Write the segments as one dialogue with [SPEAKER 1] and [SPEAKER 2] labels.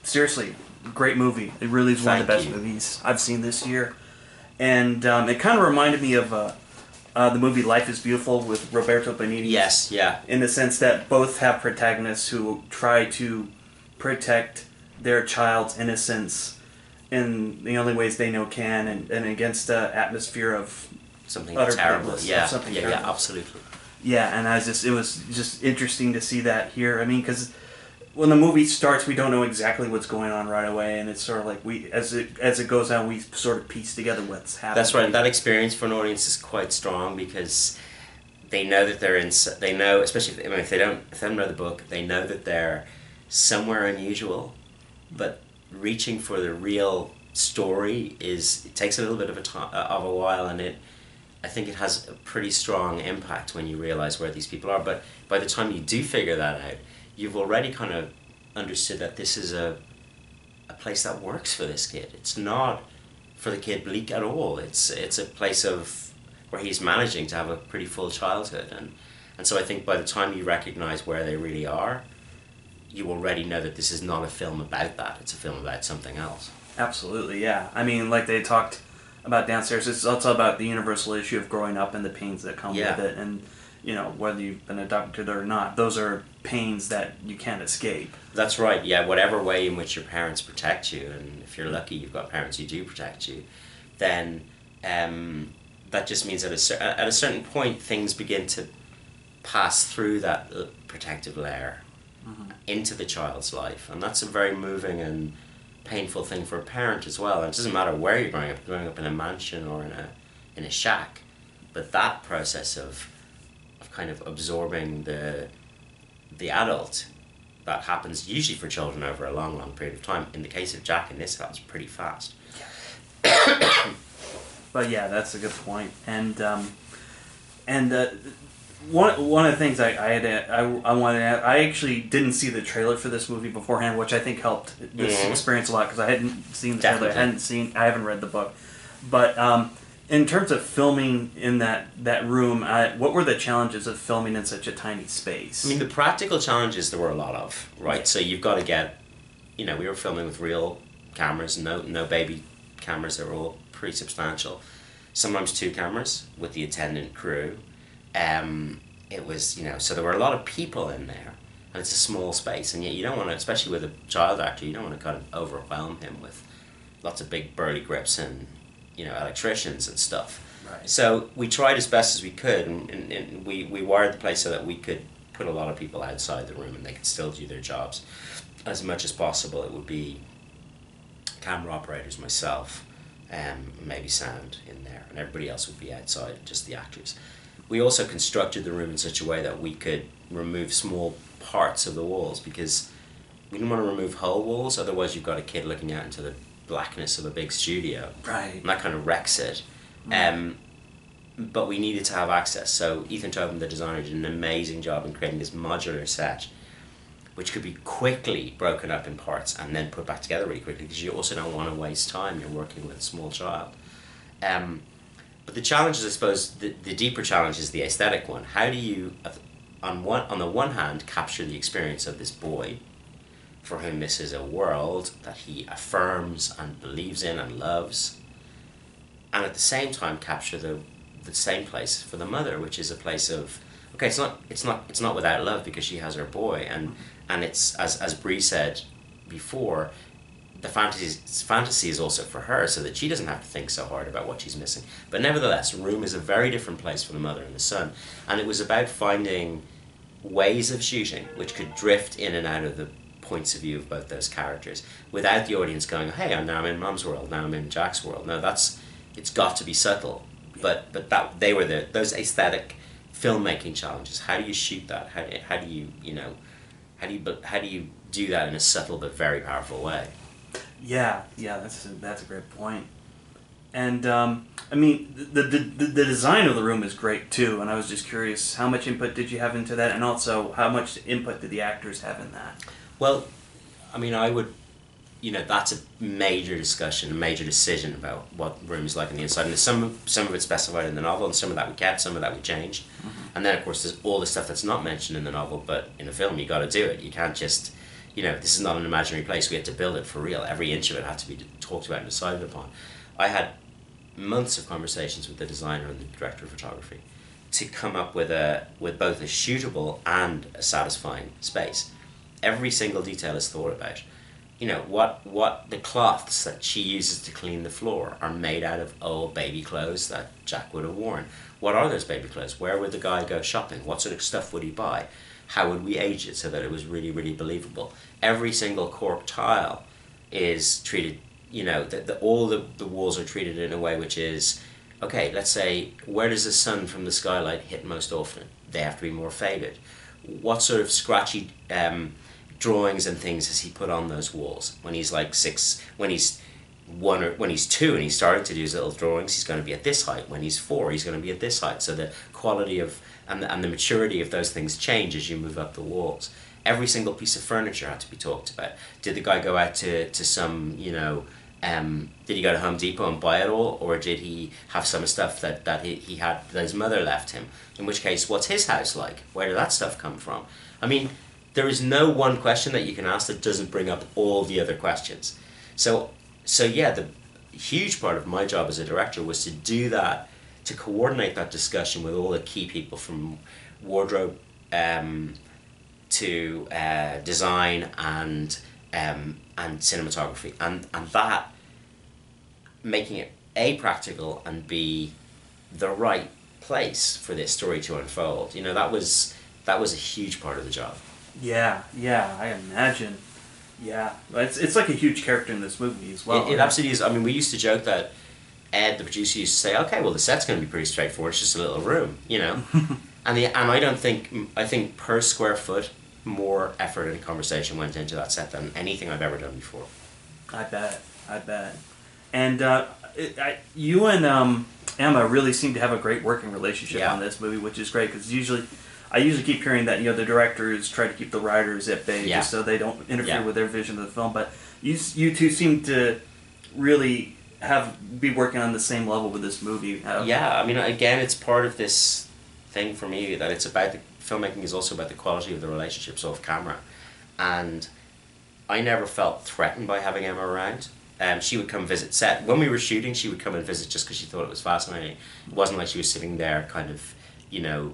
[SPEAKER 1] Seriously, great movie. It really is one of the best movies I've seen this year. And it kind of reminded me of the movie Life is Beautiful with Roberto Benigni.
[SPEAKER 2] Yes, yeah.
[SPEAKER 1] In the sense that both have protagonists who try to protect their child's innocence in the only ways they know can, and against the atmosphere of
[SPEAKER 2] something terrible. Yeah, absolutely.
[SPEAKER 1] Yeah, and it was just interesting to see that here. I mean, because when the movie starts, we don't know exactly what's going on right away, and it's sort of like as it goes on, we sort of piece together what's happening.
[SPEAKER 2] That's right. That experience for an audience is quite strong because they know that they're in. They know, especially if they don't know the book, they know that they're somewhere unusual, but reaching for the real story it takes a little bit of a while, and I think it has a pretty strong impact when you realize where these people are. But by the time you do figure that out, you've already kind of understood that this is a place that works for this kid. It's not for the kid bleak at all. It's a place where he's managing to have a pretty full childhood, and so I think by the time you recognize where they really are, you already know that this is not a film about that. It's a film about something else.
[SPEAKER 1] Absolutely, yeah. I mean, like they talked about downstairs, it's also about the universal issue of growing up and the pains that come with it, and whether you've been adopted or not, those are pains that you can't escape.
[SPEAKER 2] That's right, yeah. Whatever way in which your parents protect you, and if you're lucky you've got parents who do protect you, then that just means that at a certain point things begin to pass through that protective layer into the child's life, and that's a very moving and painful thing for a parent as well. And it doesn't matter where you're growing up in a mansion or in a shack, but that process of kind of absorbing the adult, that happens usually for children over a long period of time. In the case of Jack, in this, that was pretty fast.
[SPEAKER 1] But yeah, that's a good point. And one of the things I wanted to add, I actually didn't see the trailer for this movie beforehand, which I think helped this experience a lot, because I hadn't seen the trailer, I haven't read the book. But in terms of filming in that room, what were the challenges of filming in such a tiny space?
[SPEAKER 2] I mean, the practical challenges there were a lot of, right? Yeah. So you've got to get, we were filming with real cameras, no baby cameras, they were all pretty substantial. Sometimes 2 cameras with the attendant crew. It was, so there were a lot of people in there, and it's a small space, and yet you don't want to, especially with a child actor, you don't want to kind of overwhelm him with lots of big burly grips and, electricians and stuff.
[SPEAKER 1] Right.
[SPEAKER 2] So we tried as best as we could, and we wired the place so that we could put a lot of people outside the room and they could still do their jobs as much as possible. It would be camera operators, myself, maybe sound in there, and everybody else would be outside, just the actors. We also constructed the room in such a way that we could remove small parts of the walls, because we didn't want to remove whole walls, otherwise you've got a kid looking out into the blackness of a big studio.
[SPEAKER 1] Right.
[SPEAKER 2] And that kind of wrecks it. But we needed to have access, so Ethan Tobin, the designer, did an amazing job in creating this modular set, which could be quickly broken up in parts and then put back together really quickly, because you also don't want to waste time. You're working with a small child. But the challenge is, I suppose, the deeper challenge is the aesthetic one. How do you, on the one hand, capture the experience of this boy, for whom this is a world that he affirms and believes in and loves, and at the same time capture the same place for the mother, which is a place of, okay, it's not without love, because she has her boy, and it's, as Brie said before, the fantasy is also for her, so that she doesn't have to think so hard about what she's missing. But nevertheless, room is a very different place for the mother and the son, and it was about finding ways of shooting which could drift in and out of the points of view of both those characters without the audience going, hey, now I'm in Mom's world, now I'm in Jack's world. No, it's got to be subtle. But that they were those aesthetic filmmaking challenges. How do you shoot that? How do you do that in a subtle but very powerful way?
[SPEAKER 1] Yeah, that's a great point. And I mean, the design of the room is great too. And I was just curious, how much input did you have into that, and also how much input did the actors have in that?
[SPEAKER 2] Well, I mean, I would, that's a major discussion, a major decision about what the room is like on the inside. And some of it's specified in the novel, and some of that we kept, some of that we changed. Mm-hmm. And then, of course, there's all the stuff that's not mentioned in the novel, but in a film, you got to do it. You can't just you know, this is not an imaginary place. We had to build it for real. Every inch of it had to be talked about and decided upon. I had months of conversations with the designer and the director of photography to come up with both a shootable and a satisfying space. Every single detail is thought about. You know, what the cloths that she uses to clean the floor are made out of old baby clothes that Jack would have worn. What are those baby clothes? Where would the guy go shopping? What sort of stuff would he buy? How would we age it so that it was really, really believable? Every single cork tile is treated, you know, all the walls are treated in a way which is, okay, let's say, where does the sun from the skylight hit most often? They have to be more faded. What sort of scratchy drawings and things has he put on those walls? When he's like 6, when he's 1, or when he's 2 and he's starting to do his little drawings, he's going to be at this height. When he's 4, he's going to be at this height. So the quality of and the maturity of those things change as you move up the walls. Every single piece of furniture had to be talked about. Did the guy go out to some, you know, did he go to Home Depot and buy it all, or did he have some stuff that he had that his mother left him? In which case, what's his house like? Where did that stuff come from? I mean, there is no one question that you can ask that doesn't bring up all the other questions. So yeah, the huge part of my job as a director was to do that, to coordinate that discussion with all the key people from wardrobe to design and cinematography, and that making it A, practical, and B, the right place for this story to unfold. You know, that was a huge part of the job.
[SPEAKER 1] Yeah, I imagine. Yeah, it's like a huge character in this movie as well.
[SPEAKER 2] It absolutely is. I mean, we used to joke that Ed, the producer, used to say, "Okay, well, the set's going to be pretty straightforward. It's just a little room, you know." and I think per square foot, more effort and conversation went into that set than anything I've ever done before.
[SPEAKER 1] I bet. And you and Emma really seem to have a great working relationship on this movie, which is great, because I usually keep hearing that, you know, the directors try to keep the writers at bay just so they don't interfere with their vision of the film. But you two seem to really be working on the same level with this movie.
[SPEAKER 2] Yeah, I mean, again, it's part of this thing for me that it's about filmmaking is also about the quality of the relationships off camera, and I never felt threatened by having Emma around. She would come visit set when we were shooting. She would come and visit just because she thought it was fascinating. It wasn't like she was sitting there, kind of, you know,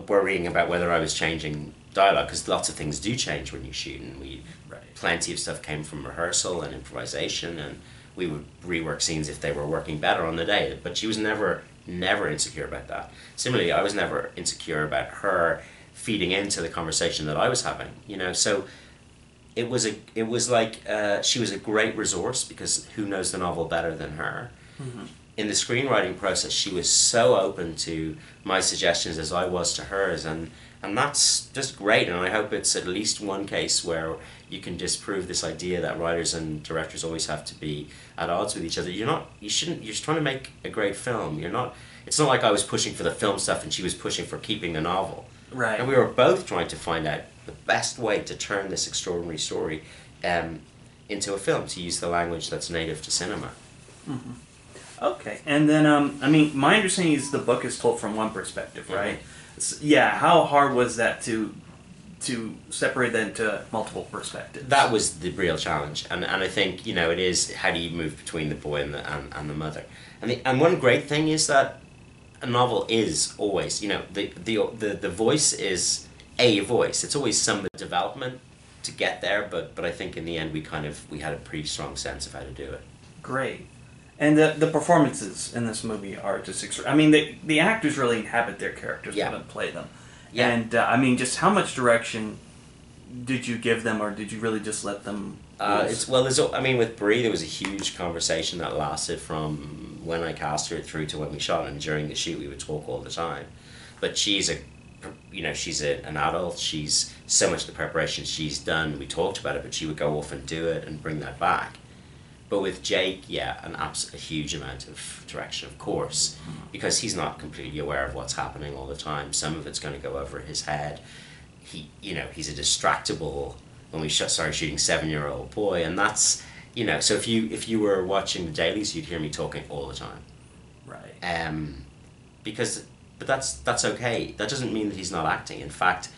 [SPEAKER 2] worrying about whether I was changing dialogue, because lots of things do change when you shoot, and plenty of stuff came from rehearsal and improvisation, and we would rework scenes if they were working better on the day. But she was never insecure about that. Similarly, I was never insecure about her feeding into the conversation that I was having, you know. So it was like she was a great resource, because who knows the novel better than her. Mm-hmm. In the screenwriting process, she was so open to my suggestions as I was to hers, and that's just great. And I hope it's at least one case where you can disprove this idea that writers and directors always have to be at odds with each other. You're just trying to make a great film. It's not like I was pushing for the film stuff and she was pushing for keeping the novel.
[SPEAKER 1] Right.
[SPEAKER 2] And we were both trying to find out the best way to turn this extraordinary story into a film, to use the language that's native to cinema. Mm-hmm.
[SPEAKER 1] Okay, and then, I mean, my understanding is the book is told from one perspective, right? Mm-hmm. Yeah, how hard was that to separate that into multiple perspectives?
[SPEAKER 2] That was the real challenge, and I think, you know, it is, how do you move between the boy and the mother? And one great thing is that a novel is always, you know, the voice is a voice. It's always some development to get there, but I think in the end we had a pretty strong sense of how to do it.
[SPEAKER 1] Great. And the performances in this movie are just extraordinary. I mean, the actors really inhabit their characters when they play them. Yeah. And, I mean, just how much direction did you give them, or did you really just let them... with Brie, there was a huge conversation that lasted from when I cast her through to when we shot, and during the shoot we would talk all the time. But she's an adult. She's so much the preparation she's done. We talked about it, but she would go off and do it and bring that back. But with Jake, a huge amount of direction, of course, because he's not completely aware of what's happening all the time. Some of it's going to go over his head. He's a distractible, when we started shooting, 7-year-old boy, and that's, you know, so if you were watching the dailies, you'd hear me talking all the time. Right. But that's okay. That doesn't mean that he's not acting. In fact,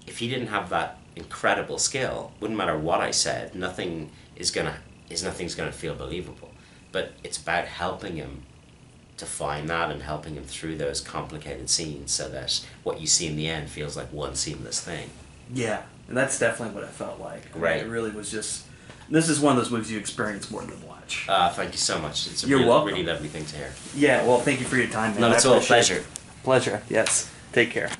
[SPEAKER 1] if he didn't have that
[SPEAKER 2] incredible skill. Wouldn't matter what I said, nothing's gonna feel believable. But it's about helping him to find that and helping him through those complicated scenes so that what you see in the end feels like one seamless thing.
[SPEAKER 1] Yeah, and that's definitely what it felt like.
[SPEAKER 2] Right.
[SPEAKER 1] It really was just... This is one of those movies you experience more than watch.
[SPEAKER 2] Thank you so much. It's a
[SPEAKER 1] You're welcome.
[SPEAKER 2] really lovely thing to hear.
[SPEAKER 1] Yeah, well, thank you for your time, man.
[SPEAKER 2] No, it's all a pleasure.
[SPEAKER 1] Pleasure, yes. Take care.